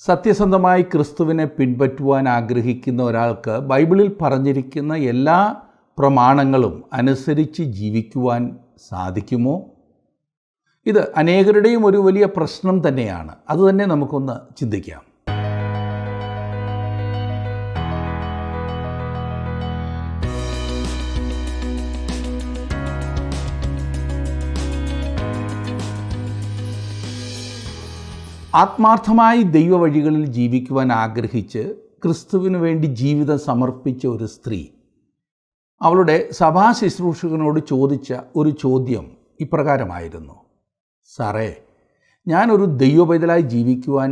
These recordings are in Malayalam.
സത്യസന്ധമായി ക്രിസ്തുവിനെ പിൻപറ്റുവാൻ ആഗ്രഹിക്കുന്ന ഒരാൾക്ക് ബൈബിളിൽ പറഞ്ഞിരിക്കുന്ന എല്ലാ പ്രമാണങ്ങളും അനുസരിച്ച് ജീവിക്കുവാൻ സാധിക്കുമോ? ഇത് അനേകരുടെയും ഒരു വലിയ പ്രശ്നം തന്നെയാണ്. അതുതന്നെ നമുക്കൊന്ന് ചിന്തിക്കാം. ആത്മാർത്ഥമായി ദൈവവഴികളിൽ ജീവിക്കുവാൻ ആഗ്രഹിച്ച് ക്രിസ്തുവിന് വേണ്ടി ജീവിതം സമർപ്പിച്ച ഒരു സ്ത്രീ അവളുടെ സഭാ ശുശ്രൂഷകനോട് ചോദിച്ച ഒരു ചോദ്യം ഇപ്രകാരമായിരുന്നു: സാറേ, ഞാനൊരു ദൈവപൈതലായി ജീവിക്കുവാൻ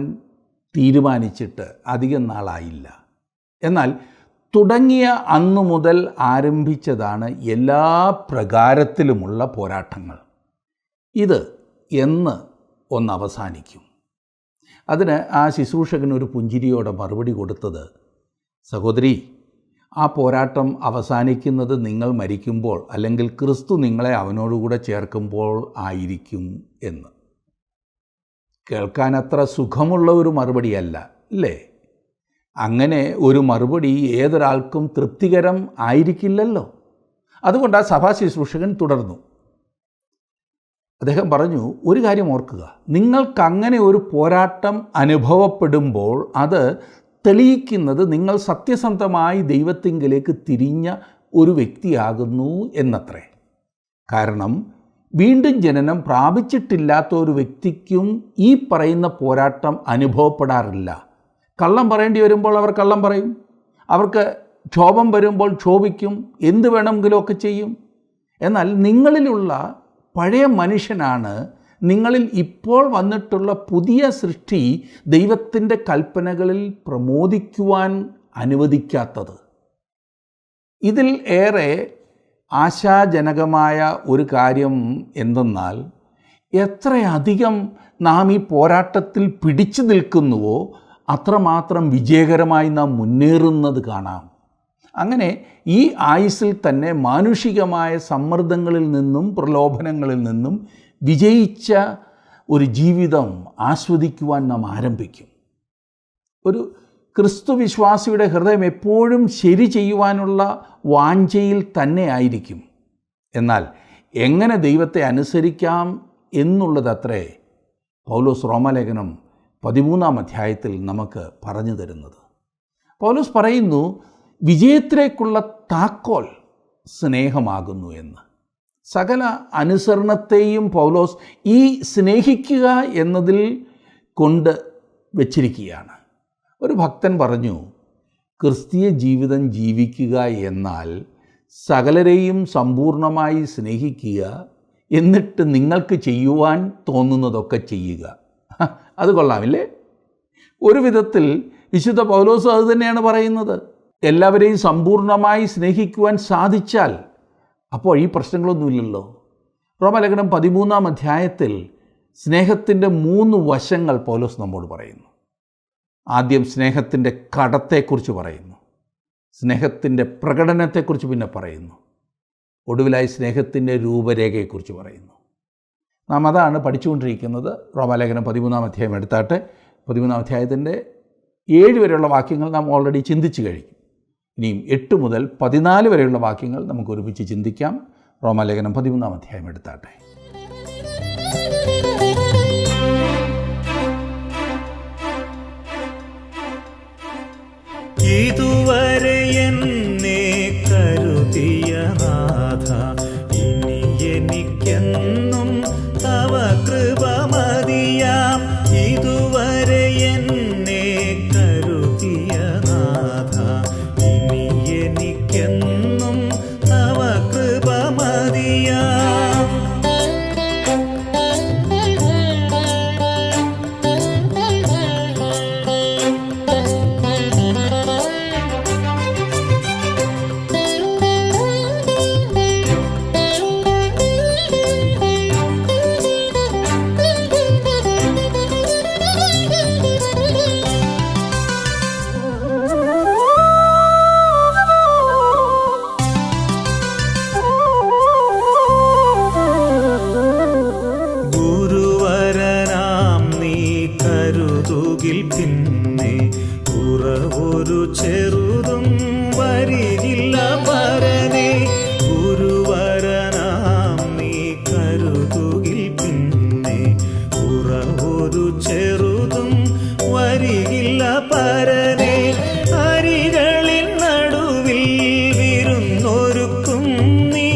തീരുമാനിച്ചിട്ട് അധികം നാളായില്ല. എന്നാൽ തുടങ്ങിയ അന്നു മുതൽ ആരംഭിച്ചതാണ് എല്ലാ പ്രകാരത്തിലുമുള്ള പോരാട്ടങ്ങൾ. ഇത് എന്ന് ഒന്ന് അവസാനിക്കും? അതിന് ആ ശുശ്രൂഷകൻ ഒരു പുഞ്ചിരിയോടെ മറുപടി കൊടുത്തത്: സഹോദരി, ആ പോരാട്ടം അവസാനിക്കുന്നത് നിങ്ങൾ മരിക്കുമ്പോൾ, അല്ലെങ്കിൽ ക്രിസ്തു നിങ്ങളെ അവനോടുകൂടെ ചേർക്കുമ്പോൾ ആയിരിക്കും എന്ന്. കേൾക്കാൻ അത്ര സുഖമുള്ള ഒരു മറുപടിയല്ല, അല്ലേ? അങ്ങനെ ഒരു മറുപടി ഏതൊരാൾക്കും തൃപ്തികരം ആയിരിക്കില്ലല്ലോ. അതുകൊണ്ട് ആ സഭാ ശുശ്രൂഷകൻ തുടർന്നു. അദ്ദേഹം പറഞ്ഞു, ഒരു കാര്യം ഓർക്കുക, നിങ്ങൾക്കങ്ങനെ ഒരു പോരാട്ടം അനുഭവപ്പെടുമ്പോൾ അത് തെളിയിക്കുന്നത് നിങ്ങൾ സത്യസന്ധമായി ദൈവത്തിങ്കലേക്ക് തിരിഞ്ഞ ഒരു വ്യക്തിയാകുന്നു എന്നത്രേ. കാരണം വീണ്ടും ജനനം പ്രാപിച്ചിട്ടില്ലാത്ത ഒരു വ്യക്തിക്കും ഈ പറയുന്ന പോരാട്ടം അനുഭവപ്പെടാറില്ല. കള്ളം പറയേണ്ടി വരുമ്പോൾ അവർ കള്ളം പറയും, അവർക്ക് ക്ഷോഭം വരുമ്പോൾ ക്ഷോഭിക്കും, എന്ത് വേണമെങ്കിലുമൊക്കെ ചെയ്യും. എന്നാൽ നിങ്ങളിലുള്ള പഴയ മനുഷ്യനാണ് നിങ്ങളിൽ ഇപ്പോൾ വന്നിട്ടുള്ള പുതിയ സൃഷ്ടി ദൈവത്തിൻ്റെ കൽപ്പനകളിൽ പ്രമോദിക്കുവാൻ അനുവദിക്കാത്തത്. ഇതിൽ ഏറെ ആശാജനകമായ ഒരു കാര്യം എന്തെന്നാൽ, എത്രയധികം നാം ഈ പോരാട്ടത്തിൽ പിടിച്ചു നിൽക്കുന്നുവോ അത്രമാത്രം വിജയകരമായി നാം മുന്നേറുന്നത് കാണാം. അങ്ങനെ ഈ ആയുസ്സിൽ തന്നെ മാനുഷികമായ സമ്മർദ്ദങ്ങളിൽ നിന്നും പ്രലോഭനങ്ങളിൽ നിന്നും വിജയിച്ച ഒരു ജീവിതം ആസ്വദിക്കുവാൻ നാം ആരംഭിക്കും. ഒരു ക്രിസ്തു വിശ്വാസിയുടെ ഹൃദയം എപ്പോഴും ശരി ചെയ്യുവാനുള്ള വാഞ്ചയിൽ തന്നെ ആയിരിക്കും. എന്നാൽ എങ്ങനെ ദൈവത്തെ അനുസരിക്കാം എന്നുള്ളതത്രേ പൗലോസ് റോമാലേഖനം 13-ാം അധ്യായത്തിൽ നമുക്ക് പറഞ്ഞു തരുന്നത്. പൗലോസ് പറയുന്നു, വിജയത്തിലേക്കുള്ള താക്കോൽ സ്നേഹമാകുന്നു എന്ന്. സകല അനുസരണത്തെയും പൗലോസ് ഈ സ്നേഹിക്കുക എന്നതിൽ കൊണ്ട് വച്ചിരിക്കുകയാണ്. ഒരു ഭക്തൻ പറഞ്ഞു, ക്രിസ്തീയ ജീവിതം ജീവിക്കുക എന്നാൽ സകലരെയും സമ്പൂർണമായി സ്നേഹിക്കുക, എന്നിട്ട് നിങ്ങൾക്ക് ചെയ്യുവാൻ തോന്നുന്നതൊക്കെ ചെയ്യുക. അത് കൊള്ളാമില്ലേ? ഒരു വിധത്തിൽ വിശുദ്ധ പൗലോസ് അത് തന്നെയാണ് പറയുന്നത്. എല്ലാവരെയും സമ്പൂർണമായി സ്നേഹിക്കുവാൻ സാധിച്ചാൽ അപ്പോൾ ഈ പ്രശ്നങ്ങളൊന്നുമില്ലല്ലോ. റോമാലേഖനം 13-ാം അധ്യായത്തിൽ സ്നേഹത്തിൻ്റെ 3 വശങ്ങൾ പൗലോസ് നമ്മോട് പറയുന്നു. ആദ്യം സ്നേഹത്തിൻ്റെ കടത്തെക്കുറിച്ച് പറയുന്നു, സ്നേഹത്തിൻ്റെ പ്രകടനത്തെക്കുറിച്ച് പിന്നെ പറയുന്നു, ഒടുവിലായി സ്നേഹത്തിൻ്റെ രൂപരേഖയെക്കുറിച്ച് പറയുന്നു. നാം അതാണ് പഠിച്ചുകൊണ്ടിരിക്കുന്നത്. റോമാലേഖനം 13-ാം അധ്യായം എടുത്താട്ടെ. 13-ാം അധ്യായത്തിൻ്റെ 7 വരെയുള്ള വാക്യങ്ങൾ നാം ഓൾറെഡി ചിന്തിച്ചു കഴിഞ്ഞു. ഇനിയും 8 മുതൽ 14 വരെയുള്ള വാക്യങ്ങൾ നമുക്ക് ഒരുമിച്ച് ചിന്തിക്കാം. റോമാലേഖനം 13-ാം അധ്യായം എടുത്താട്ടെ. ഇതുവരെ എന്നെ കരുതിയ നാഥ, ഇനി എനിക്കെന്നും തവ കൃപ മതിയാം. ഇതുവരെ എന്നെ കരുതിയ നാഥ, ഇനി എനിക്കെന്നും തവ കൃപ മതിയാം. പിന്നെ കുറവൊരു ചെറുതും വരികില്ല പരനെ. ഗുരുവരനാം നീ കരുതുകിൽ പിന്നെ കുറവൊരു ചെറുതും വരികില്ല പരനെ. അരികളിൻ നടുവിൽ വിരുന്നൊരുക്കും നീ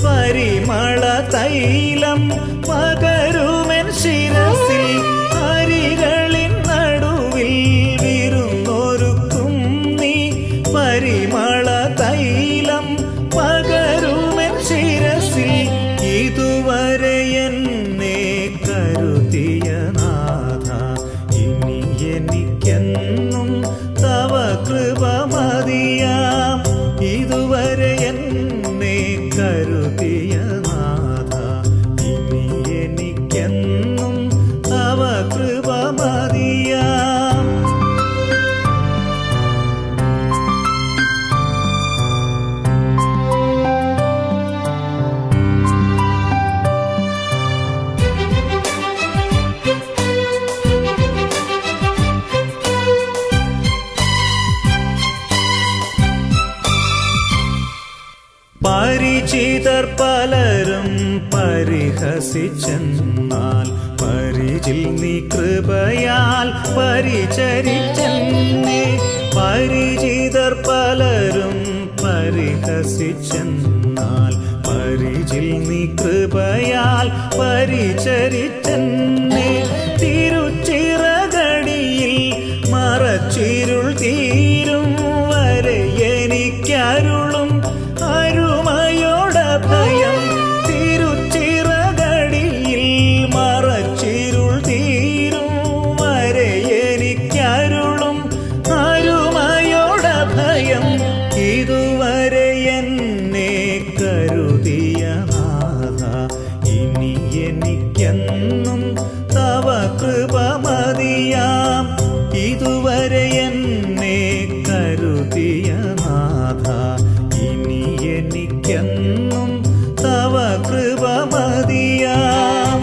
പരിമള തൈലം പകരുമെൻ ശിരസിൽ. അരികളിൻ നടുവിൽ വിരുന്നൊരുക്കും നീ പരിമള തൈലം പകരുമെൻ ശിരസിൽ. ഇതുവരെ എന്നെ കരുതിയ നാഥ, ഇനി എനിക്കെന്നും തവ കൃപ മതിയാം. ഇതുവരെ എന്നെ കരുതിയ നാഥ, ഇനി എനിക്കെന്നും തവ കൃപ മതിയാം. പരിചിതർ പലരും പരിഹസിച്ചെന്നാൽ പരിചിൽ നീ കൃപയാൽ പരിചരിച്ചെന്നെ. പരിചിതർ പലരും പരിഹസിച്ചെന്നാൽ പരിചിൽ നീ കൃപയാൽ പരിചരിച്ചെന്നെ. തിരുച്ചിറകടിയിൽ മറച്ചിരുൾ തീരും വരെ എനിക്കരുളും അരുമയോടഭയം. തിരുച്ചിറകടിയിൽ മറച്ചിരുൾ തീരും വരെ എനിക്കരുളും അരുമയോടഭയം. ഇതുവരെ എന്നെ കരുതിയ നാഥ, ഇനി എനിക്കെന്നും തവ കൃപ മതിയാം. ഇതുവരെ എന്നെ കരുതിയ നാഥ, ഇനി എനിക്കെന്നും തവ കൃപ മതിയാം.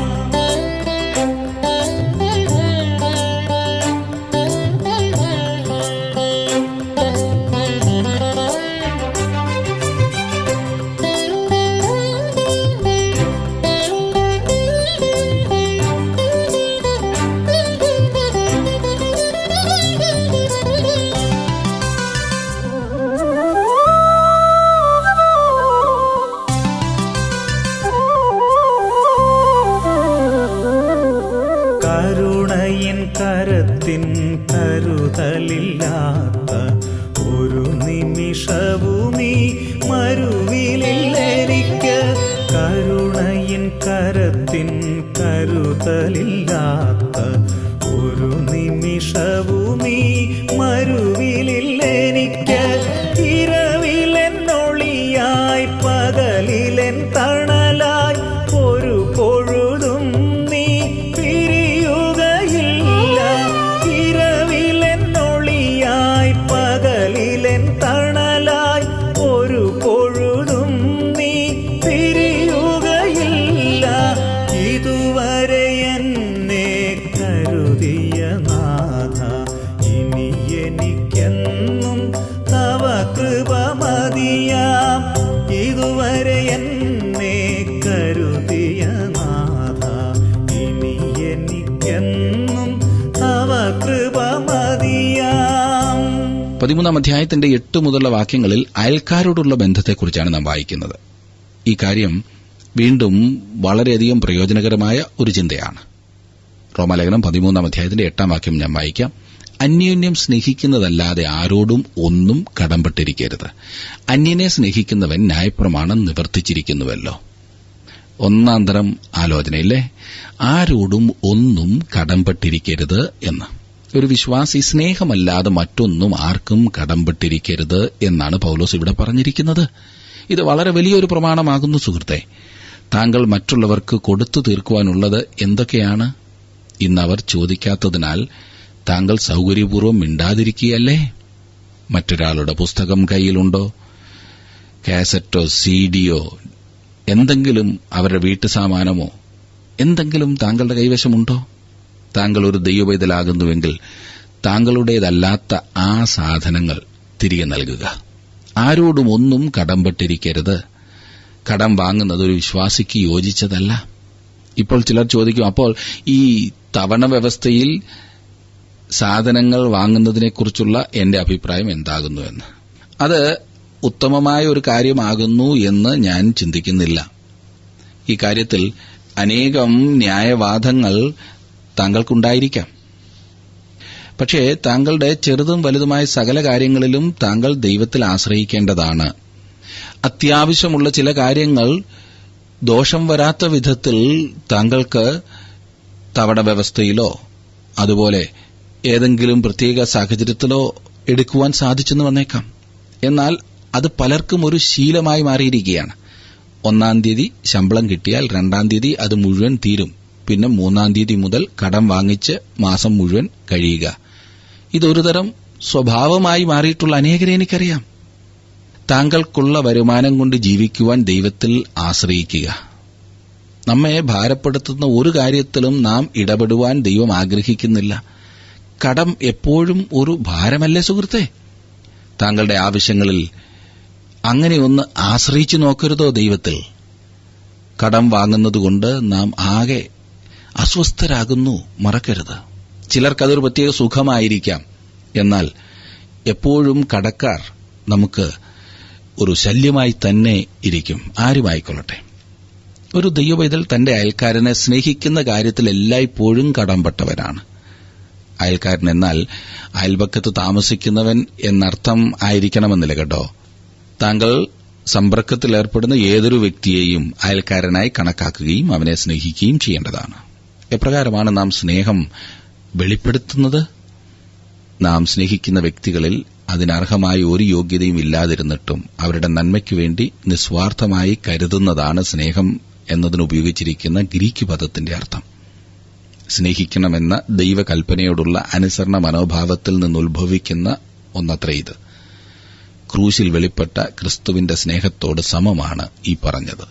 കരുണയിൻ കരത്തിൻ കരുതലില്ലാത്ത ഒരു നിമിഷവുമീ മരുവിലെനിക്ക്. കരുണയിൻ കരത്തിൻ കരുതലില്ലാത്ത ഒരു നിമിഷവുമീ മരുവിലെനിക്ക്. ഇരവിലെന്നൊളിയായി പകലിലെൻ തണലായി ഒരു പൊഴുതും നീ പിരിയുകയില്ല. ഇരവിലെന്നൊളിയായി പകലിലെൻ തണലായി ഒരു പൊഴുതും നീ പിരിയുകയില്ല. ഇതുവരെ എന്നെ കരുതിയ നാഥ, ഇനി എനിക്കെന്നും തവ കൃപ മതിയാം. ഇതുവരെ എന്നെ കരുതിയ നാഥ, ഇനി എനിക്കെന്നും തവ കൃപ മതിയാം. 13-ാം അധ്യായത്തിന്റെ 8 മുതലുള്ള വാക്യങ്ങളിൽ അയൽക്കാരോടുള്ള ബന്ധത്തെക്കുറിച്ചാണ് നാം വായിക്കുന്നത്. ഈ കാര്യം വീണ്ടും വളരെയധികം പ്രയോജനകരമായ ഒരു ചിന്തയാണ്. റോമാലേഖനം 13-ാം അധ്യായത്തിന്റെ 8-ാം വാക്യം ഞാൻ വായിക്കാം. അന്യോന്യം സ്നേഹിക്കുന്നതല്ലാതെ ആരോടും ഒന്നും കടംപെട്ടിരിക്കരുത്. അന്യനെ സ്നേഹിക്കുന്നവൻ ന്യായപ്രമാണം നിവർത്തിച്ചിരിക്കുന്നുവല്ലോ. ഒന്നാം തരം ആലോചനയില്ലേ, ആരോടും ഒന്നും കടംപെട്ടിരിക്കരുത് എന്ന്. ഒരു വിശ്വാസി സ്നേഹമല്ലാതെ മറ്റൊന്നും ആർക്കും കടംപെട്ടിരിക്കരുത് എന്നാണ് പൗലോസ് ഇവിടെ പറഞ്ഞിരിക്കുന്നത്. ഇത് വളരെ വലിയൊരു പ്രമാണമാകുന്നു സുഹൃത്തെ. താങ്കൾ മറ്റുള്ളവർക്ക് കൊടുത്തു തീർക്കുവാനുള്ളത് എന്തൊക്കെയാണ്? ഇന്നവർ ചോദിക്കാത്തതിനാൽ താങ്കൾ സൌകര്യപൂർവ്വം മിണ്ടാതിരിക്കുകയല്ലേ? മറ്റൊരാളുടെ പുസ്തകം കയ്യിലുണ്ടോ? കാസറ്റോ സിഡിയോ എന്തെങ്കിലും, അവരുടെ വീട്ടുസാമാനമോ എന്തെങ്കിലും താങ്കളുടെ കൈവശമുണ്ടോ? താങ്കൾ ഒരു ദൈവപൈതലാകുന്നുവെങ്കിൽ താങ്കളുടേതല്ലാത്ത ആ സാധനങ്ങൾ തിരികെ നൽകുക. ആരോടും ഒന്നും കടംപെട്ടിരിക്കരുത്. കടം വാങ്ങുന്നത് ഒരു വിശ്വാസിക്ക് യോജിച്ചതല്ല. ഇപ്പോൾ ചിലർ ചോദിക്കും, അപ്പോൾ ഈ തവണ വ്യവസ്ഥയിൽ സാധനങ്ങൾ വാങ്ങുന്നതിനെക്കുറിച്ചുള്ള എന്റെ അഭിപ്രായം എന്താകുന്നു എന്ന്. അത് ഉത്തമമായ ഒരു കാര്യമാകുന്നു എന്ന് ഞാൻ ചിന്തിക്കുന്നില്ല. ഈ കാര്യത്തിൽ അനേകം ന്യായവാദങ്ങൾ താങ്കൾക്കുണ്ടായിരിക്കാം. പക്ഷേ താങ്കളുടെ ചെറുതും വലുതുമായ സകല കാര്യങ്ങളിലും താങ്കൾ ദൈവത്തിൽ ആശ്രയിക്കേണ്ടതാണ്. അത്യാവശ്യമുള്ള ചില കാര്യങ്ങൾ ദോഷം വരാത്ത വിധത്തിൽ താങ്കൾക്ക് തവണ വ്യവസ്ഥയിലോ അതുപോലെ ഏതെങ്കിലും പ്രത്യേക സാഹചര്യത്തിലോ എടുക്കുവാൻ സാധിച്ചെന്ന് വന്നേക്കാം. എന്നാൽ അത് പലർക്കും ഒരു ശീലമായി മാറിയിരിക്കുകയാണ്. 1-ാം തീയതി ശമ്പളം കിട്ടിയാൽ 2-ാം തീയതി അത് മുഴുവൻ തീരും. പിന്നെ 3-ാം തീയതി മുതൽ കടം വാങ്ങിച്ച് മാസം മുഴുവൻ കഴിയുക. ഇതൊരു തരം സ്വഭാവമായി മാറിയിട്ടുള്ള അനേകരെ എനിക്കറിയാം. താങ്കൾക്കുള്ള വരുമാനം കൊണ്ട് ജീവിക്കുവാൻ ദൈവത്തിൽ ആശ്രയിക്കുക. നമ്മെ ഭാരപ്പെടുത്തുന്ന ഒരു കാര്യത്തിലും നാം ഇടപെടുവാൻ ദൈവം ആഗ്രഹിക്കുന്നില്ല. കടം എപ്പോഴും ഒരു ഭാരമല്ലേ സുഹൃത്തേ? താങ്കളുടെ ആവശ്യങ്ങളിൽ അങ്ങനെയൊന്ന് ആശ്രയിച്ചു നോക്കരുതോ ദൈവത്തിൽ? കടം വാങ്ങുന്നതുകൊണ്ട് നാം ആകെ അസ്വസ്ഥരാകുന്നു, മറക്കരുത്. ചിലർക്കതൊരു പ്രത്യേക സുഖമായിരിക്കാം. എന്നാൽ എപ്പോഴും കടക്കാർ നമുക്ക് ഒരു ശല്യമായി തന്നെ ഇരിക്കും. ആരുമായിക്കൊള്ളട്ടെ. ഒരു ദൈവപൈതൽ തന്റെ അയൽക്കാരനെ സ്നേഹിക്കുന്ന കാര്യത്തിൽ എല്ലായ്പ്പോഴും കടംപെട്ടവനാണ്. അയൽക്കാരൻ എന്നാൽ അയൽപക്കത്ത് താമസിക്കുന്നവൻ എന്നർത്ഥം ആയിരിക്കണമെന്നില്ല കേട്ടോ. താങ്കൾ സമ്പർക്കത്തിൽ ഏർപ്പെടുന്ന ഏതൊരു വ്യക്തിയെയും അയൽക്കാരനായി കണക്കാക്കുകയും അവനെ സ്നേഹിക്കുകയും ചെയ്യേണ്ടതാണ്. എപ്രകാരമാണ് നാം സ്നേഹം വെളിപ്പെടുത്തുന്നത്? നാം സ്നേഹിക്കുന്ന വ്യക്തികളിൽ അതിനർഹമായ ഒരു യോഗ്യതയും ഇല്ലാതിരുന്നിട്ടും അവരുടെ നന്മയ്ക്കു വേണ്ടി നിസ്വാർത്ഥമായി കരുതുന്നതാണ് സ്നേഹം എന്നതിനുപയോഗിച്ചിരിക്കുന്ന ഗ്രീക്ക് പദത്തിന്റെ അർത്ഥം. സ്നേഹിക്കണമെന്ന ദൈവകൽപ്പനയോടുള്ള അനുസരണ മനോഭാവത്തിൽ നിന്നുത്ഭവിക്കുന്ന ഒന്നത്രേ ഇത്. ക്രൂശിൽ വെളിപ്പെട്ട ക്രിസ്തുവിന്റെ സ്നേഹത്തോട് സമമാണ് ഈ പറഞ്ഞത്.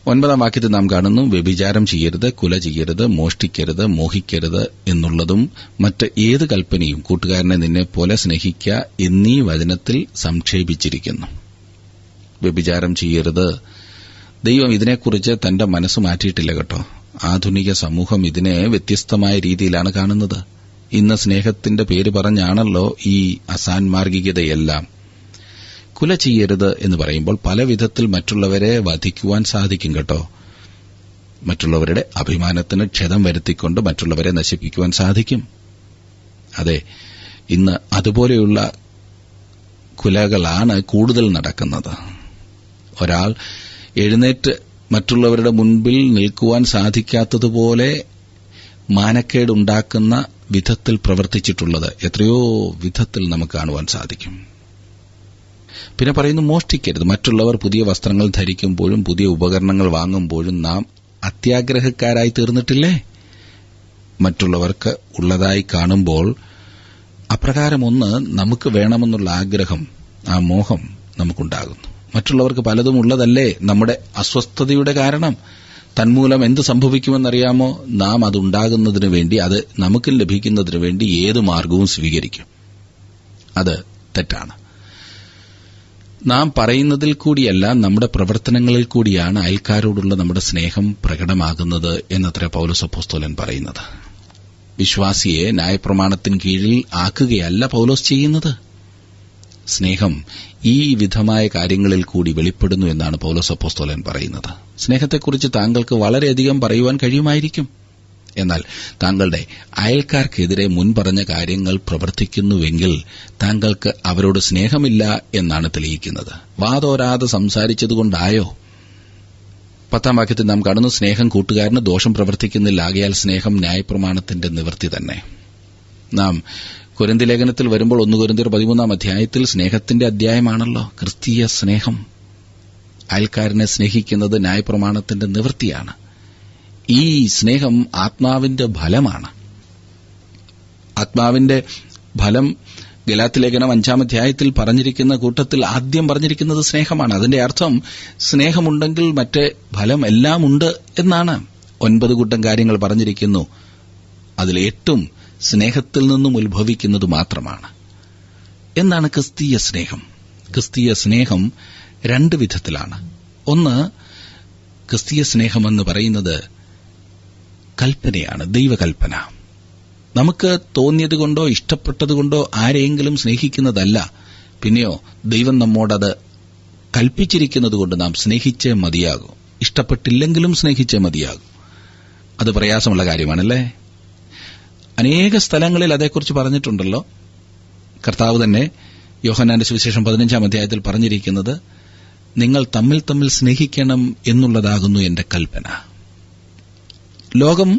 9-ാം വാക്യത്തിൽ നാം കാണുന്നു, വ്യഭിചാരം ചെയ്യരുത്, കുല ചെയ്യരുത്, മോഷ്ടിക്കരുത്, മോഹിക്കരുത് എന്നുള്ളതും മറ്റ് ഏത് കൽപ്പനയും കൂട്ടുകാരനെ നിന്നെപ്പോലെ സ്നേഹിക്ക എന്നീ വചനത്തിൽ സംക്ഷേപിച്ചിരിക്കുന്നു. വ്യഭിചാരം ചെയ്യരുത്. ദൈവം ഇതിനെക്കുറിച്ച് തന്റെ മനസ്സ് മാറ്റിയിട്ടില്ല കേട്ടോ. ആധുനിക സമൂഹം ഇതിനെ വ്യത്യസ്തമായ രീതിയിലാണ് കാണുന്നത്. ഇന്ന് സ്നേഹത്തിന്റെ പേര് പറഞ്ഞാണല്ലോ ഈ അസാൻമാർഗികതയെല്ലാം. കുല ചെയ്യരുത് എന്ന് പറയുമ്പോൾ പല വിധത്തിൽ മറ്റുള്ളവരെ വധിക്കുവാൻ സാധിക്കും കേട്ടോ. മറ്റുള്ളവരുടെ അഭിമാനത്തിന് ക്ഷതം വരുത്തിക്കൊണ്ട് മറ്റുള്ളവരെ നശിപ്പിക്കുവാൻ സാധിക്കും. അതെ, ഇന്ന് അതുപോലെയുള്ള കുലകളാണ് കൂടുതൽ നടക്കുന്നത്. ഒരാൾ എഴുന്നേറ്റ് മറ്റുള്ളവരുടെ മുൻപിൽ നിൽക്കുവാൻ സാധിക്കാത്തതുപോലെ മാനക്കേടുണ്ടാക്കുന്ന വിധത്തിൽ പ്രവർത്തിച്ചിട്ടുള്ളത് എത്രയോ വിധത്തിൽ നമുക്ക് കാണുവാൻ സാധിക്കും. പിന്നെ പറയുന്നു, മോഷ്ടിക്കരുത്. മറ്റുള്ളവർ പുതിയ വസ്ത്രങ്ങൾ ധരിക്കുമ്പോഴും പുതിയ ഉപകരണങ്ങൾ വാങ്ങുമ്പോഴും നാം അത്യാഗ്രഹക്കാരായി തീർന്നിട്ടില്ലേ? മറ്റുള്ളവർക്ക് ഉള്ളതായി കാണുമ്പോൾ അപ്രകാരമൊന്ന് നമുക്ക് വേണമെന്നുള്ള ആഗ്രഹം, ആ മോഹം നമുക്കുണ്ടാകുന്നു. മറ്റുള്ളവർക്ക് പലതും ഉള്ളതല്ലേ നമ്മുടെ അസ്വസ്ഥതയുടെ കാരണം? തന്മൂലം എന്ത് സംഭവിക്കുമെന്നറിയാമോ? നാം അതുണ്ടാകുന്നതിനു വേണ്ടി, അത് നമുക്ക് ലഭിക്കുന്നതിനു വേണ്ടി ഏത് മാർഗവും സ്വീകരിക്കും. അത് തെറ്റാണ്. നാം പറയുന്നതിൽ കൂടിയല്ല, നമ്മുടെ പ്രവർത്തനങ്ങളിൽ കൂടിയാണ് അയൽക്കാരോടുള്ള നമ്മുടെ സ്നേഹം പ്രകടമാകുന്നത് എന്നത്ര പൗലോസ് അപ്പോസ്തലൻ പറയുന്നത്. വിശ്വാസിയെ ന്യായപ്രമാണത്തിന് കീഴിൽ ആക്കുകയല്ല പൗലോസ് ചെയ്യുന്നത്. സ്നേഹം ഈ വിധമായ കാര്യങ്ങളിൽ കൂടി വെളിപ്പെടുന്നു എന്നാണ് പൗലോസ് അപ്പോസ്തലൻ പറയുന്നത്. സ്നേഹത്തെക്കുറിച്ച് താങ്കൾക്ക് വളരെയധികം പറയുവാൻ കഴിയുമായിരിക്കും. എന്നാൽ താങ്കളുടെ അയൽക്കാർക്കെതിരെ മുൻപറഞ്ഞ കാര്യങ്ങൾ പ്രവർത്തിക്കുന്നുവെങ്കിൽ താങ്കൾക്ക് അവരോട് സ്നേഹമില്ല എന്നാണ് തെളിയിക്കുന്നത്. വാതോരാതെ സംസാരിച്ചതുകൊണ്ടായോ? 10-ാം വാക്യത്തിൽ നാം കാണുന്നു, സ്നേഹം കൂട്ടുകാരന് ദോഷം പ്രവർത്തിക്കുന്നില്ല, ആകയാൽ സ്നേഹം ന്യായപ്രമാണത്തിന്റെ നിവൃത്തി തന്നെ. നാം കൊരിന്ത്യർ ലേഖനത്തിൽ വരുമ്പോൾ 1 കൊരിന്ത്യർ 13-ാം അധ്യായത്തിൽ സ്നേഹത്തിന്റെ അധ്യായമാണല്ലോ. ക്രിസ്തീയ സ്നേഹം, അയൽക്കാരനെ സ്നേഹിക്കുന്നത് ന്യായപ്രമാണത്തിന്റെ നിവൃത്തിയാണ്. ഈ സ്നേഹം ആത്മാവിന്റെ ഫലമാണ്. ആത്മാവിന്റെ ഫലം ഗലാത്യലേഖനം 5-ാം അധ്യായത്തിൽ പറഞ്ഞിരിക്കുന്ന കൂട്ടത്തിൽ ആദ്യം പറഞ്ഞിരിക്കുന്നത് സ്നേഹമാണ്. അതിന്റെ അർത്ഥം സ്നേഹമുണ്ടെങ്കിൽ മറ്റേ ഫലം എല്ലാം ഉണ്ട് എന്നാണ്. 9 കൂട്ടം കാര്യങ്ങൾ പറഞ്ഞിരിക്കുന്നു. അതിൽ 8ഉം സ്നേഹത്തിൽ നിന്നും ഉത്ഭവിക്കുന്നത് മാത്രമാണ്. എന്താണ് ക്രിസ്തീയ സ്നേഹം? ക്രിസ്തീയ സ്നേഹം രണ്ട് വിധത്തിലാണ്. ഒന്ന്, ക്രിസ്തീയ സ്നേഹമെന്ന് പറയുന്നത് കൽപ്പനയാണ്, ദൈവകൽപ്പന. നമുക്ക് തോന്നിയതുകൊണ്ടോ ഇഷ്ടപ്പെട്ടതുകൊണ്ടോ ആരെയെങ്കിലും സ്നേഹിക്കുന്നതല്ല. പിന്നെയോ ദൈവം നമ്മോടത് കൽപ്പിച്ചിരിക്കുന്നതുകൊണ്ട് നാം സ്നേഹിച്ചേ മതിയാകൂ. ഇഷ്ടപ്പെട്ടില്ലെങ്കിലും സ്നേഹിച്ചേ മതിയാകൂ. അത് പ്രയാസമുള്ള കാര്യമാണല്ലേ? അനേക സ്ഥലങ്ങളിൽ അതേക്കുറിച്ച് പറഞ്ഞിട്ടുണ്ടല്ലോ. കർത്താവ് തന്നെ യോഹന്നാന്റെ സുവിശേഷം 15-ാം അധ്യായത്തിൽ പറഞ്ഞിരിക്കുന്നത്, നിങ്ങൾ തമ്മിൽ തമ്മിൽ സ്നേഹിക്കണം എന്നുള്ളതാകുന്നു എന്റെ കൽപ്പന. ലോകം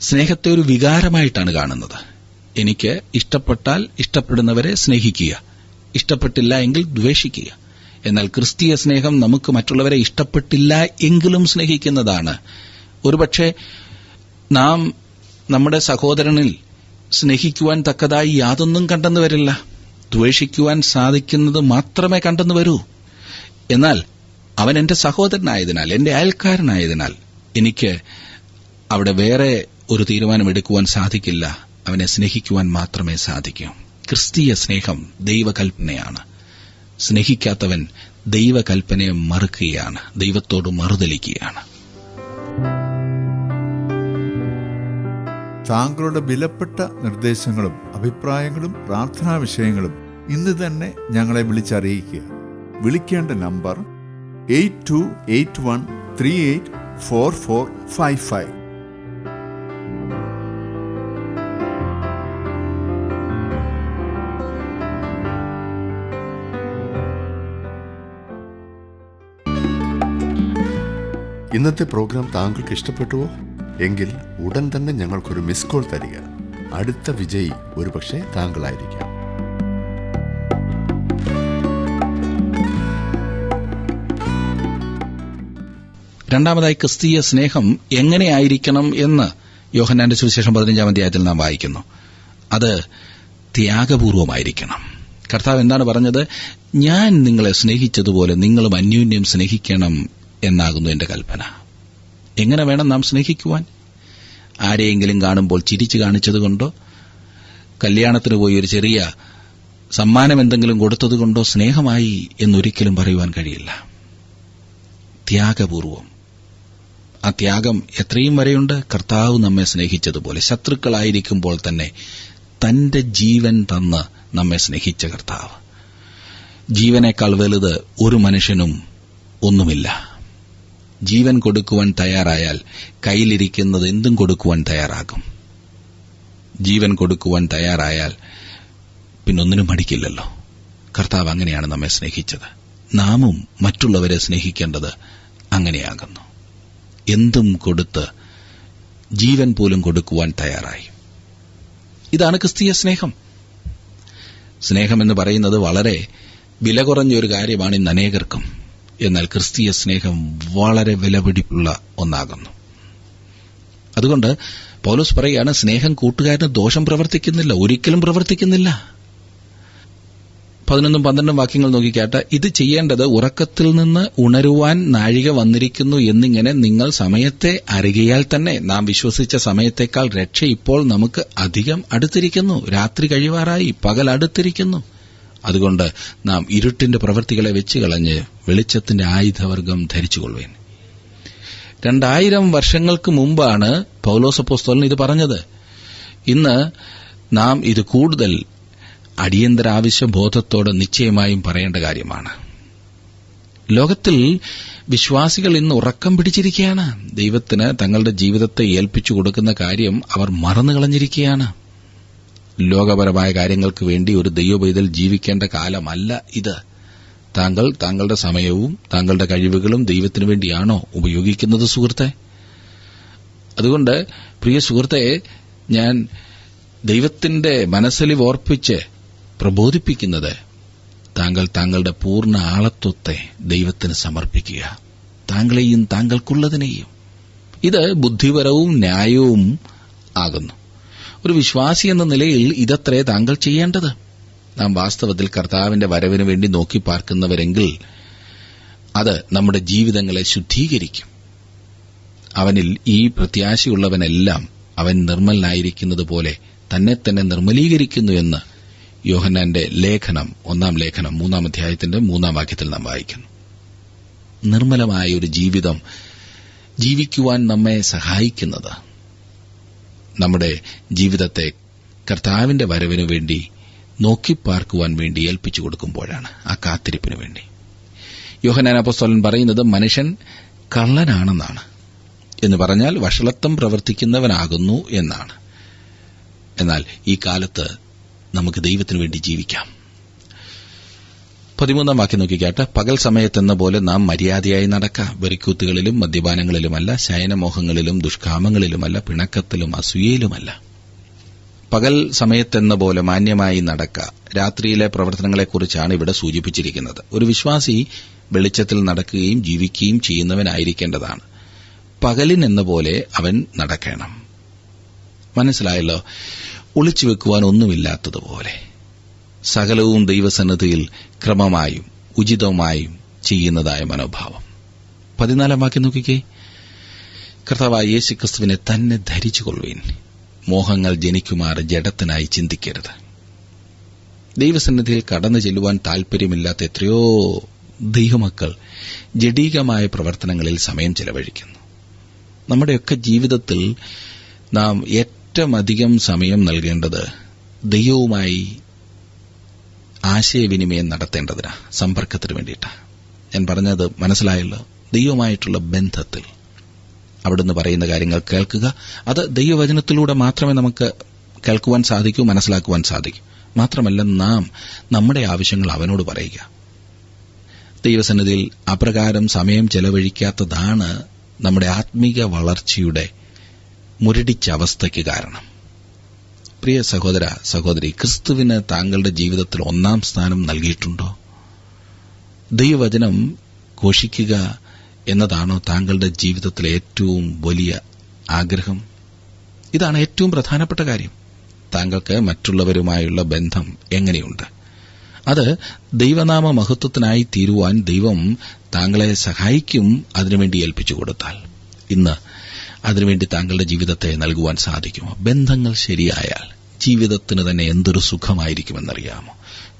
സ്നേഹത്തെ ഒരു വികാരമായിട്ടാണ് കാണുന്നത്. എനിക്ക് ഇഷ്ടപ്പെട്ടാൽ ഇഷ്ടപ്പെടുന്നവരെ സ്നേഹിക്കുക, ഇഷ്ടപ്പെട്ടില്ല എങ്കിൽ ദ്വേഷിക്കുക. എന്നാൽ ക്രിസ്തീയ സ്നേഹം നമുക്ക് മറ്റുള്ളവരെ ഇഷ്ടപ്പെട്ടില്ല എങ്കിലും സ്നേഹിക്കുന്നതാണ്. ഒരുപക്ഷെ നാം നമ്മുടെ സഹോദരനിൽ സ്നേഹിക്കുവാൻ തക്കതായി യാതൊന്നും കണ്ടെന്നു വരില്ല. ദ്വേഷിക്കുവാൻ സാധിക്കുന്നത് മാത്രമേ കണ്ടെന്നു വരൂ. എന്നാൽ അവൻ എന്റെ സഹോദരനായതിനാൽ, എന്റെ അയൽക്കാരനായതിനാൽ എനിക്ക് അവിടെ വേറെ ഒരു തീരുമാനമെടുക്കുവാൻ സാധിക്കില്ല. അവനെ സ്നേഹിക്കുവാൻ മാത്രമേ സാധിക്കൂ. ക്രിസ്തീയ സ്നേഹം ദൈവകൽപ്പനയാണ്. സ്നേഹിക്കാത്തവൻ ദൈവകൽപ്പനയെ മറുക്കുകയാണ്, ദൈവത്തോട് മറുതലിക്കുകയാണ്. താങ്കളുടെ വിലപ്പെട്ട നിർദ്ദേശങ്ങളും അഭിപ്രായങ്ങളും പ്രാർത്ഥനാ വിഷയങ്ങളും ഇന്ന് തന്നെ ഞങ്ങളെ വിളിച്ചറിയിക്കുക. വിളിക്കേണ്ട നമ്പർ 8281384455. ഇന്നത്തെ പ്രോഗ്രാം താങ്കൾക്ക് ഇഷ്ടപ്പെട്ടുവോ? എങ്കിൽ ഉടൻ തന്നെ ഞങ്ങൾക്കൊരു മിസ് കോൾ തരിക. അടുത്ത വിജയി ഒരുപക്ഷെ താങ്കളായിരിക്കാം. രണ്ടാമതായി, ക്രിസ്തീയ സ്നേഹം എങ്ങനെയായിരിക്കണം എന്ന് യോഹന്നാന്റെ സുവിശേഷം 15-ാം അധ്യായത്തിൽ നാം വായിക്കുന്നു. അത് ത്യാഗപൂർവമായിരിക്കണം. കർത്താവ് എന്താണ് പറഞ്ഞത്? ഞാൻ നിങ്ങളെ സ്നേഹിച്ചതുപോലെ നിങ്ങളും അന്യോന്യം സ്നേഹിക്കണം എന്നാകുന്നു എന്റെ കൽപ്പന. എങ്ങനെ വേണം നാം സ്നേഹിക്കുവാൻ? ആരെയെങ്കിലും കാണുമ്പോൾ ചിരിച്ചു കാണിച്ചതുകൊണ്ടോ, കല്യാണത്തിന് പോയി ഒരു ചെറിയ സമ്മാനം എന്തെങ്കിലും കൊടുത്തതുകൊണ്ടോ സ്നേഹമായി എന്നൊരിക്കലും പറയുവാൻ കഴിയില്ല. ത്യാഗപൂർവം. ആ ത്യാഗം എത്രയും വരെയുണ്ട്? കർത്താവ് നമ്മെ സ്നേഹിച്ചതുപോലെ, ശത്രുക്കളായിരിക്കുമ്പോൾ തന്നെ തന്റെ ജീവൻ തന്ന് നമ്മെ സ്നേഹിച്ച കർത്താവ്. ജീവനേക്കാൾ വലുത് ഒരു മനുഷ്യനും ഒന്നുമില്ല. ജീവൻ കൊടുക്കുവാൻ തയ്യാറായാൽ കയ്യിലിരിക്കുന്നത് എന്തും കൊടുക്കുവാൻ തയ്യാറാകും. ജീവൻ കൊടുക്കുവാൻ തയ്യാറായാൽ പിന്നൊന്നിനും മടിക്കില്ലല്ലോ. കർത്താവ് അങ്ങനെയാണ് നമ്മെ സ്നേഹിച്ചത്. നാമും മറ്റുള്ളവരെ സ്നേഹിക്കേണ്ടത് അങ്ങനെയാകുന്നു. എന്തും കൊടുത്ത് ജീവൻ പോലും കൊടുക്കുവാൻ തയ്യാറായി. ഇതാണ് ക്രിസ്തീയ സ്നേഹം. സ്നേഹമെന്ന് പറയുന്നത് വളരെ വില കുറഞ്ഞൊരു കാര്യമാണ് ഇന്ന് അനേകർക്കും. എന്നാൽ ക്രിസ്തീയ സ്നേഹം വളരെ വിലപിടിപ്പുള്ള ഒന്നാകുന്നു. അതുകൊണ്ട് പൗലോസ് പറയുകയാണ്, സ്നേഹം കൂട്ടുകാരന് ദോഷം പ്രവർത്തിക്കുന്നില്ല, ഒരിക്കലും പ്രവർത്തിക്കുന്നില്ല. 11-12 വാക്യങ്ങൾ നോക്കിക്കാട്ട്, ഇത് ചെയ്യേണ്ടത് ഉറക്കത്തിൽ നിന്ന് ഉണരുവാൻ നാഴിക വന്നിരിക്കുന്നു എന്നിങ്ങനെ നിങ്ങൾ സമയത്തെ അറികയാൽ തന്നെ. നാം വിശ്വസിച്ച സമയത്തേക്കാൾ രക്ഷ ഇപ്പോൾ നമുക്ക് അധികം അടുത്തിരിക്കുന്നു. രാത്രി കഴിവാറായി, പകൽ അടുത്തിരിക്കുന്നു. അതുകൊണ്ട് നാം ഇരുട്ടിന്റെ പ്രവൃത്തികളെ വെച്ച് കളഞ്ഞ് വെളിച്ചത്തിന്റെ ആയുധവർഗം ധരിച്ചുകൊള്ളുവേൻ. 2000 വർഷങ്ങൾക്ക് മുമ്പാണ് പൗലോസ് അപ്പോസ്തലൻ ഇത് പറഞ്ഞത്. ഇന്ന് നാം ഇത് കൂടുതൽ അടിയന്തരാവശ്യബോധത്തോടെ നിശ്ചയമായും പറയേണ്ട കാര്യമാണ്. ലോകത്തിൽ വിശ്വാസികൾ ഇന്ന് ഉറക്കം പിടിച്ചിരിക്കുകയാണ്. ദൈവത്തിന് തങ്ങളുടെ ജീവിതത്തെ ഏൽപ്പിച്ചു കൊടുക്കുന്ന കാര്യം അവർ മറന്നുകളഞ്ഞിരിക്കുകയാണ്. ലോകപരമായ കാര്യങ്ങൾക്ക് വേണ്ടി ഒരു ദൈവപൈതൽ ജീവിക്കേണ്ട കാലമല്ല ഇത്. താങ്കളുടെ സമയവും താങ്കളുടെ കഴിവുകളും ദൈവത്തിനു വേണ്ടിയാണോ ഉപയോഗിക്കുന്നത് സുഹൃത്തെ? അതുകൊണ്ട് പ്രിയ സുഹൃത്തെ, ഞാൻ ദൈവത്തിന്റെ മനസ്സലിവ് ഓർപ്പിച്ച് പ്രബോധിപ്പിക്കുന്നത്, താങ്കളുടെ പൂർണ്ണ ആളത്വത്തെ ദൈവത്തിന് സമർപ്പിക്കുക, താങ്കളെയും താങ്കൾക്കുള്ളതിനെയും. ഇത് ബുദ്ധിപരവും ന്യായവും ആകുന്നു. ഒരു വിശ്വാസി എന്ന നിലയിൽ ഇതത്രേ താങ്കൾ ചെയ്യേണ്ടത്. നാം വാസ്തവത്തിൽ കർത്താവിന്റെ വരവിന് വേണ്ടി നോക്കി പാർക്കുന്നവരെങ്കിൽ അത് നമ്മുടെ ജീവിതങ്ങളെ ശുദ്ധീകരിക്കും. അവനിൽ ഈ പ്രത്യാശയുള്ളവനെല്ലാം അവൻ നിർമ്മലനായിരിക്കുന്നത് പോലെ തന്നെ തന്നെ നിർമ്മലീകരിക്കുന്നു എന്ന് യോഹന്നാന്റെ ലേഖനം 1 ലേഖനം 3 അധ്യായത്തിന്റെ 3 വാക്യത്തിൽ നാം വായിക്കുന്നു. നിർമ്മലമായ ഒരു ജീവിതം ജീവിക്കുവാൻ നമ്മെ സഹായിക്കുന്നത് നമ്മുടെ ജീവിതത്തെ കർത്താവിന്റെ വരവിനു വേണ്ടി നോക്കിപ്പാർക്കുവാൻ വേണ്ടി ഏൽപ്പിച്ചു കൊടുക്കുമ്പോഴാണ്, ആ കാത്തിരിപ്പിനു വേണ്ടി. യോഹന്നാൻ അപ്പോസ്തലൻ പറയുന്നത് മനുഷ്യൻ കള്ളനാണെന്നാണ്. എന്ന് പറഞ്ഞാൽ വഷളത്വം പ്രവർത്തിക്കുന്നവനാകുന്നു എന്നാണ്. എന്നാൽ ഈ കാലത്ത് നമുക്ക് ദൈവത്തിനു വേണ്ടി ജീവിക്കാം. 13 വാക്യം നോക്കിക്കാട്ടെ. പകൽ സമയത്തെന്ന പോലെ നാം മര്യാദയായി നടക്കാം. വെറിക്കൂത്തുകളിലും മദ്യപാനങ്ങളിലുമല്ല, ശയനമോഹങ്ങളിലും ദുഷ്കാമങ്ങളിലുമല്ല, പിണക്കത്തിലും അസൂയയിലുമല്ല. പകൽ സമയത്തെന്ന പോലെ മാന്യമായി നടക്ക. രാത്രിയിലെ പ്രവർത്തനങ്ങളെക്കുറിച്ചാണ് ഇവിടെ സൂചിപ്പിച്ചിരിക്കുന്നത്. ഒരു വിശ്വാസി വെളിച്ചത്തിൽ നടക്കുകയും ജീവിക്കുകയും ചെയ്യുന്നവനായിരിക്കേണ്ടതാണ്. പകലിനെന്ന പോലെ അവൻ നടക്കണം. മനസ്സിലായല്ലോ? ഒളിച്ചുവെക്കുവാൻ ഒന്നുമില്ലാത്തതുപോലെ സകലവും ദൈവസന്നിധിയിൽ ക്രമമായും ഉചിതമായും ചെയ്യുന്നതായ മനോഭാവം. 14 വാക്യം നോക്കിക്കേ. കർത്താവായ യേശുക്രിസ്തുവിനെ തന്നെ ധരിച്ചുകൊള്ളുവിൻ. മോഹങ്ങൾ ജനിക്കുമാറ് ജഡത്തിനായി ചിന്തിക്കരുത്. ദൈവസന്നിധിയിൽ കടന്നു ചെല്ലുവാൻ താൽപര്യമില്ലാത്ത എത്രയോ ദൈവമക്കൾ ജഡീകമായ പ്രവർത്തനങ്ങളിൽ സമയം ചെലവഴിക്കുന്നു. നമ്മുടെയൊക്കെ ജീവിതത്തിൽ നാം ഏറ്റവും അധികം സമയം നൽകേണ്ടത് ദൈവവുമായി ആശയവിനിമയം നടത്തേണ്ടതിനാ, സമ്പർക്കത്തിന് വേണ്ടിയിട്ടാണ്. ഞാൻ പറഞ്ഞത് മനസ്സിലായല്ലോ? ദൈവവുമായിട്ടുള്ള ബന്ധത്തിൽ അവിടുന്ന് പറയുന്ന കാര്യങ്ങൾ കേൾക്കുക. അത് ദൈവവചനത്തിലൂടെ മാത്രമേ നമുക്ക് കേൾക്കുവാൻ സാധിക്കൂ, മനസ്സിലാക്കുവാൻ സാധിക്കൂ. മാത്രമല്ല, നാം നമ്മുടെ ആവശ്യങ്ങൾ അവനോട് പറയുക. ദൈവസന്നിധിയിൽ അപ്രകാരം സമയം ചെലവഴിക്കാത്തതാണ് നമ്മുടെ ആത്മീക വളർച്ചയുടെ മുരടിച്ച അവസ്ഥയ്ക്ക് കാരണം. പ്രിയ സഹോദര സഹോദരി, ക്രിസ്തുവിന് താങ്കളുടെ ജീവിതത്തിൽ 1 സ്ഥാനം നൽകിയിട്ടുണ്ടോ? ദൈവവചനം ഘോഷിക്കുക എന്നതാണോ താങ്കളുടെ ജീവിതത്തിലെ ഏറ്റവും വലിയ ആഗ്രഹം? ഇതാണ് ഏറ്റവും പ്രധാനപ്പെട്ട കാര്യം. താങ്കൾക്ക് മറ്റുള്ളവരുമായുള്ള ബന്ധം എങ്ങനെയുണ്ട്? അത് ദൈവനാമ മഹത്വത്തിനായി തീരുവാൻ ദൈവം താങ്കളെ സഹായിക്കും, അതിനുവേണ്ടി ഏൽപ്പിച്ചു കൊടുത്താൽ. ഇന്ന് അതിനുവേണ്ടി താങ്കളുടെ ജീവിതത്തെ നൽകുവാൻ സാധിക്കുമോ? ബന്ധങ്ങൾ ശരിയായാൽ ജീവിതത്തിന് തന്നെ എന്തൊരു സുഖമായിരിക്കുമെന്നറിയാമോ?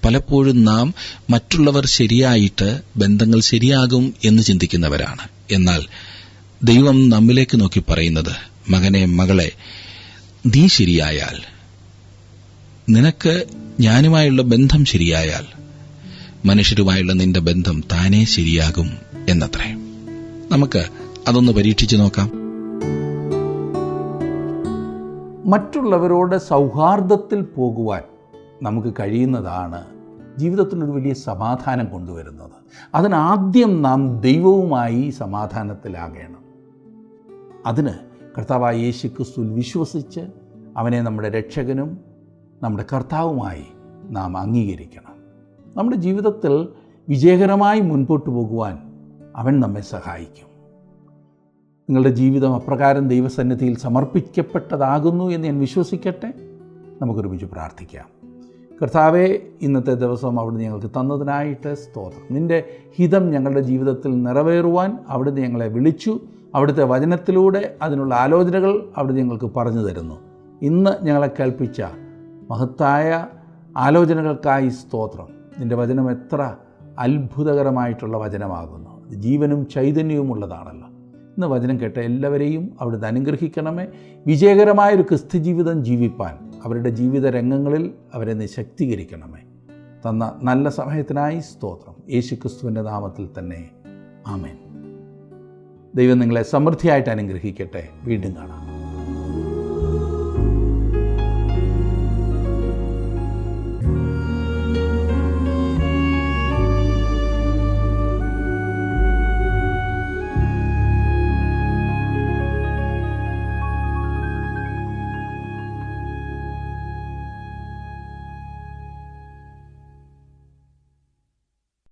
പലപ്പോഴും നാം മറ്റുള്ളവർ ശരിയായിട്ട് ബന്ധങ്ങൾ ശരിയാകും എന്ന് ചിന്തിക്കുന്നവരാണ്. എന്നാൽ ദൈവം നമ്മിലേക്ക് നോക്കി പറയുന്നത്, മകനെ, മകളെ, നീ ശരിയായാൽ, നിനക്ക് ഞാനുമായുള്ള ബന്ധം ശരിയായാൽ മനുഷ്യരുമായുള്ള നിന്റെ ബന്ധം താനേ ശരിയാകും എന്നത്രേ. നമുക്ക് അതൊന്ന് പരീക്ഷിച്ചു നോക്കാം. മറ്റുള്ളവരോട് സൗഹാർദ്ദത്തിൽ പോകുവാൻ നമുക്ക് കഴിയുന്നതാണ് ജീവിതത്തിലൊരു വലിയ സമാധാനം കൊണ്ടുവരുന്നത്. അതിനാദ്യം നാം ദൈവവുമായി സമാധാനത്തിലാകണം. അതിന് കർത്താവായ യേശുക്രിസ്തുവിൽ വിശ്വസിച്ച് അവനെ നമ്മുടെ രക്ഷകനും നമ്മുടെ കർത്താവുമായി നാം അംഗീകരിക്കണം. നമ്മുടെ ജീവിതത്തിൽ വിജയകരമായി മുൻപോട്ട് പോകുവാൻ അവൻ നമ്മെ സഹായിക്കും. നിങ്ങളുടെ ജീവിതം അപ്രകാരം ദൈവസന്നിധിയിൽ സമർപ്പിക്കപ്പെട്ടതാകുന്നു എന്ന് ഞാൻ വിശ്വസിക്കട്ടെ. നമുക്കൊരുമിച്ച് പ്രാർത്ഥിക്കാം. കർത്താവേ, ഇന്നത്തെ ദിവസം അവിടുന്ന് ഞങ്ങൾക്ക് തന്നതിനായിട്ട് സ്തോത്രം. നിൻ്റെ ഹിതം ഞങ്ങളുടെ ജീവിതത്തിൽ നിറവേറുവാൻ അവിടുന്ന് ഞങ്ങളെ വിളിച്ചു. അവിടുത്തെ വചനത്തിലൂടെ അതിനുള്ള ആലോചനകൾ അവിടുന്ന് ഞങ്ങൾക്ക് പറഞ്ഞു തരുന്നു. ഇന്ന് ഞങ്ങളെ കേൾപ്പിച്ച മഹത്തായ ആലോചനകൾക്കായി സ്തോത്രം. നിൻ്റെ വചനം എത്ര അത്ഭുതകരമായിട്ടുള്ള വചനമാകുന്നു. ജീവനും ചൈതന്യവും ഉള്ളതാണല്ലോ. ഇന്ന് വചനം കേട്ട എല്ലാവരെയും അവിടുന്ന് അനുഗ്രഹിക്കണമേ. വിജയകരമായൊരു ക്രിസ്തു ജീവിതം ജീവിപ്പാൻ അവരുടെ ജീവിത രംഗങ്ങളിൽ അവരെ ശക്തീകരിക്കണമേ. തന്ന നല്ല സമയത്തിനായി സ്തോത്രം. യേശുക്രിസ്തുവിൻ്റെ നാമത്തിൽ തന്നെ ആമേൻ. ദൈവം നിങ്ങളെ സമൃദ്ധിയായിട്ട് അനുഗ്രഹിക്കട്ടെ. വീണ്ടും കാണാം.